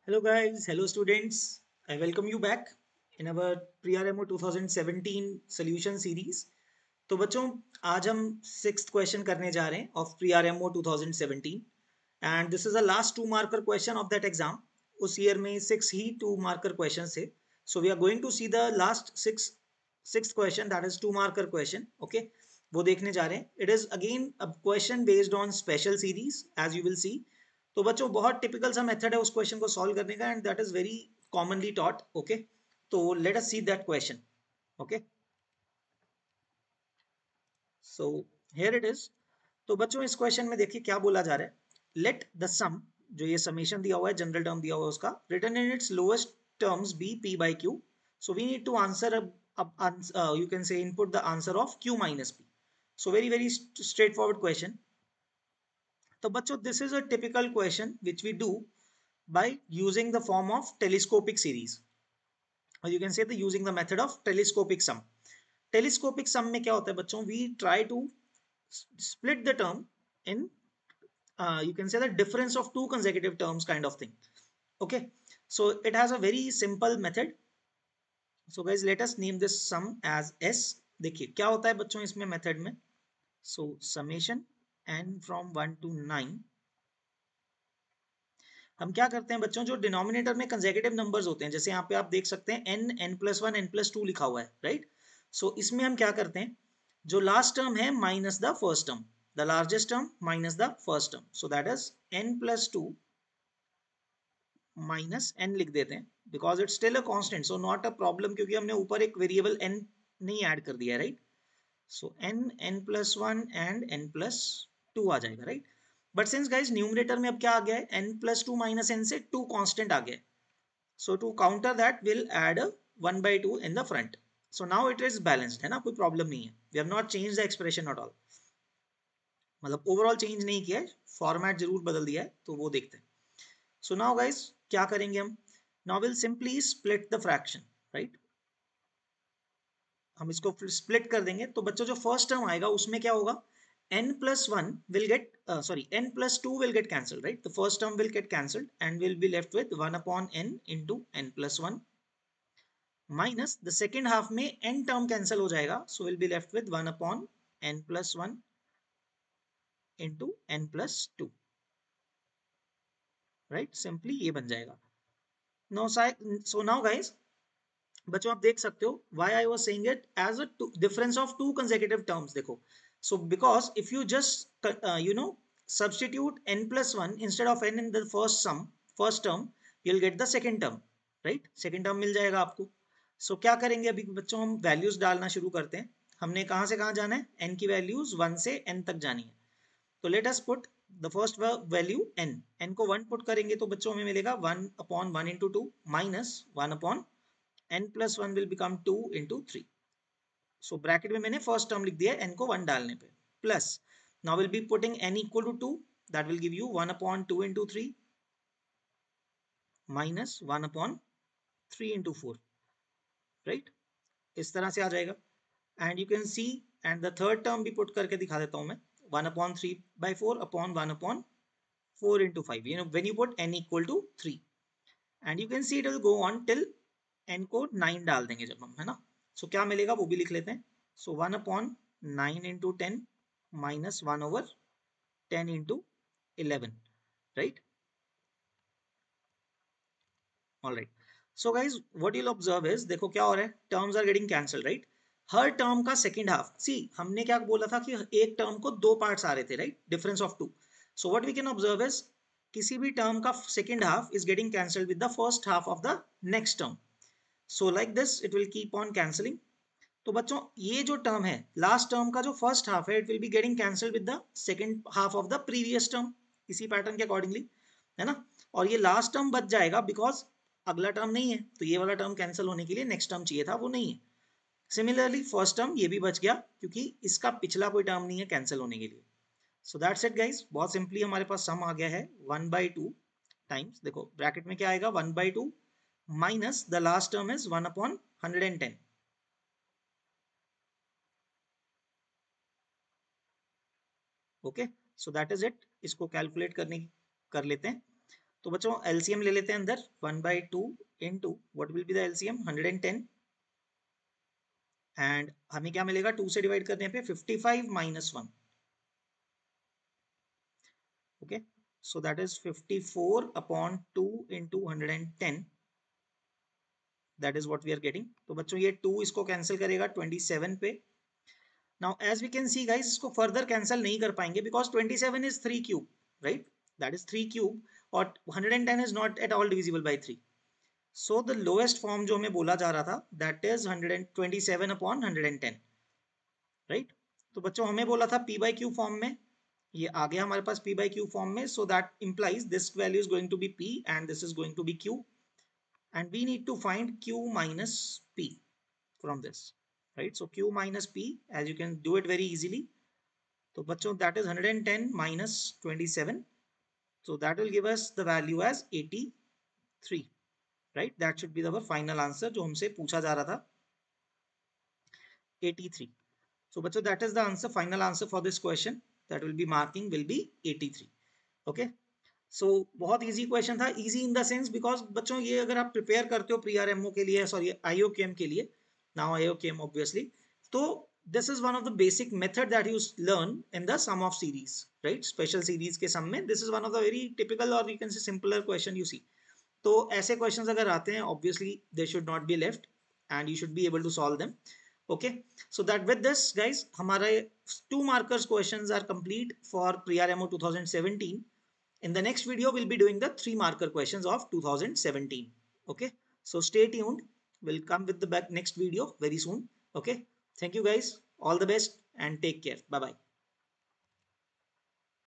Hello guys, hello students. I welcome you back in our pre-RMO 2017 solution series. तो बच्चों आज हम sixth question करने जा रहे हैं of pre-RMO 2017 and this is the last two marker question of that exam. उस year में सिक्स ही टू मार्कर क्वेश्चन थे. So we are going to see the last six question that is two marker question. Okay, वो देखने जा रहे हैं. It is again a question based on special series as you will see. तो बच्चों बहुत typical सा मेथड है उस क्वेश्चन को सॉल्व करने का and that is very commonly taught. Okay, तो let us see that question. Okay, so here it is. तो बच्चों इस क्वेश्चन में देखिए क्या बोला जा रहा है. लेट द सम, जो ये समेशन दिया हुआ है, जनरल टर्म दिया हुआ है उसका, return in its lowest terms be p by q. So we need to answer, you can say input the answer of q minus p. So very very straight forward question. तो बच्चों this is a typical question which we do by using the form of telescopic series, or you can say the using the method of telescopic sum. Telescopic sum में क्या होता है बच्चों, we try to split the term in you can say the difference of two consecutive terms kind of thing. Okay, so it has a very simple method. So guys, let us name this sum as s. देखिए क्या होता है बच्चों इसमें method में. So summation n from 1 to 9. हम क्या करते हैं बच्चों, जो डिनोमिनेटर में कंसेक्यूटिव नंबर्स होते हैं, जैसे यहाँ पे आप देख सकते हैं n n plus one n plus to लिखा हुआ है, राइट. सो इसमें हम क्या करते हैं, जो लास्ट टर्म है minus the first term, the largest term minus the first term, so that is n plus two minus n लिख देते हैं because it's still a constant, so not a problem, क्योंकि हमने ऊपर एक वेरिएबल n नहीं add कर दिया है, right. So n n plus one and n plus two आ जाएगा, right. But since guys numerator में अब क्या आ गया है, n plus two minus n से टू कांस्टेंट आ गया है. So to counter that, we'll add a 1 by 2 in the front. So now it is balanced, है ना, कोई प्रॉब्लम नहीं है. We have not changed the expression at all. मतलब ओवरऑल चेंज नहीं किया है, फॉर्मेट जरूर बदल दिया है, तो वो देखते हैं. So now guys क्या करेंगे हम, now we'll simply split the fraction, right. हम इसको स्प्लिट कर देंगे. तो बच्चों जो फर्स्ट टर्म आएगा उसमें क्या होगा, n plus 1 will get n plus 2 will get cancelled, right. The first term will get cancelled and we'll be left with 1 upon n into n plus 1 minus the second half में n term cancel हो जाएगा, so will be left with 1 upon n plus one into n plus to, right. Simply ये बन जाएगा. No so now guys, बच्चों आप देख सकते हो why I was saying it as a difference of two consecutive terms. देखो, so because if you just substitute n plus 1 instead of n in the first term, you'll get the second term, right. second term मिल जाएगा आपको. सो क्या करेंगे अभी बच्चों, हम values डालना शुरू करते हैं. हमने कहाँ से कहाँ जाना है, n की वैल्यूज 1 से n तक जानी है. तो let us put the first value n. n को 1 पुट करेंगे तो बच्चों हमें मिलेगा 1 upon 1 into two minus 1 upon n plus 1 will become 2 into 3. So bracket में मैंने first term लिख दिया है n को 1 डालने पे, plus now we'll be putting n equal to 2, that will give you 1 upon 2 into 3 minus 1 upon 3 into 4, right. इस तरह से आ जाएगा. and you can see, and the third term भी put करके दिखा देता हूँ मैं, 1 upon 3 by 4 upon 1 upon 4 into 5, you know, when you put n equal to 3, and you can see it will go on till n को 9 डाल देंगे जब हम, है ना. सो क्या मिलेगा वो भी लिख लेते हैं. So 1 upon 9 into 10 minus 1 over 10 into 11, right. All right. So guys what you'll observe is, देखो क्या हो रहा है, terms are getting cancel, right. हर टर्म का सेकेंड हाफ, सी हमने क्या बोला था कि एक टर्म को दो पार्ट्स आ रहे थे, right, difference of two. So what we can observe is, किसी भी टर्म का second half is getting cancelled with the first half of the next term. So like this it will keep on cancelling. तो बच्चों ये जो term है, last term का जो फर्स्ट हाफ है, it will be getting cancelled with the second half of the previous term, इसी pattern के अकॉर्डिंगली, है ना. और ये लास्ट टर्म बच जाएगा बिकॉज अगला टर्म नहीं है, तो ये वाला टर्म कैंसिल होने के लिए नेक्स्ट टर्म चाहिए था, वो नहीं है. सिमिलरली फर्स्ट टर्म ये भी बच गया क्योंकि इसका पिछला कोई टर्म नहीं है कैंसिल होने के लिए. सो दैट्स इट गाइज, बहुत सिंपली हमारे पास सम आ गया है 1 by 2 टाइम्स, देखो ब्रैकेट में क्या आएगा, 1 by 2 minus the last term is 1 upon 110. Okay, so that is it. इसको कैलकुलेट करने कर लेते हैं. तो बच्चों एलसीएम ले लेते हैं अंदर 1/2 into what will be the LCM 110 and हमें क्या मिलेगा 2 से डिवाइड करने पे 55 minus 1 okay so that is 54 upon 2 into 110 that is what we are getting. तो बच्चों ये 2 इसको कैंसिल करेगा 27 पे। Now as we can see guys इसको फर्दर कैंसिल नहीं कर पाएंगे because 27 is 3 cube right, that is 3 cube और 110 is not at all divisible by 3। So the lowest form जो हमें बोला जा रहा था दैट इज 127 upon 110 राइट। तो बच्चों हमें बोला था p by q फॉर्म में, ये आ गया हमारे पास p by q फॉर्म में। So that implies this value is going to be p and this is going to be q and we need to find q minus p from this, right? So q minus p, as you can do it very easily. तो बच्चों that is 110 minus 27, so that will give us the value as 83, right? That should be our final answer जो हमसे पूछा जा रहा था 83. So बच्चों that is the answer, final answer for this question that will be marking will be 83. Okay. सो बहुत easy question था, easy in the sense because बच्चों ये अगर आप प्रिपेयर करते हो प्री आरएमओ के लिए, सॉरी आईओकेएम के लिए, नाउ आईओकेएम ऑब्वियसली, तो this is one of the basic method that you learn in the sum of series, right? Special series के सम में this is one of the very typical और you can say simpler question you see. तो ऐसे questions अगर आते हैं obviously they should not be left and you should be able to solve them. Okay, so that with this guys हमारे 2 markers questions are complete for pre-RMO 2017. In the next video, we'll be doing the 3 marker questions of 2017. Okay, so stay tuned. We'll come with the next video very soon. Okay, thank you guys. All the best and take care. Bye bye.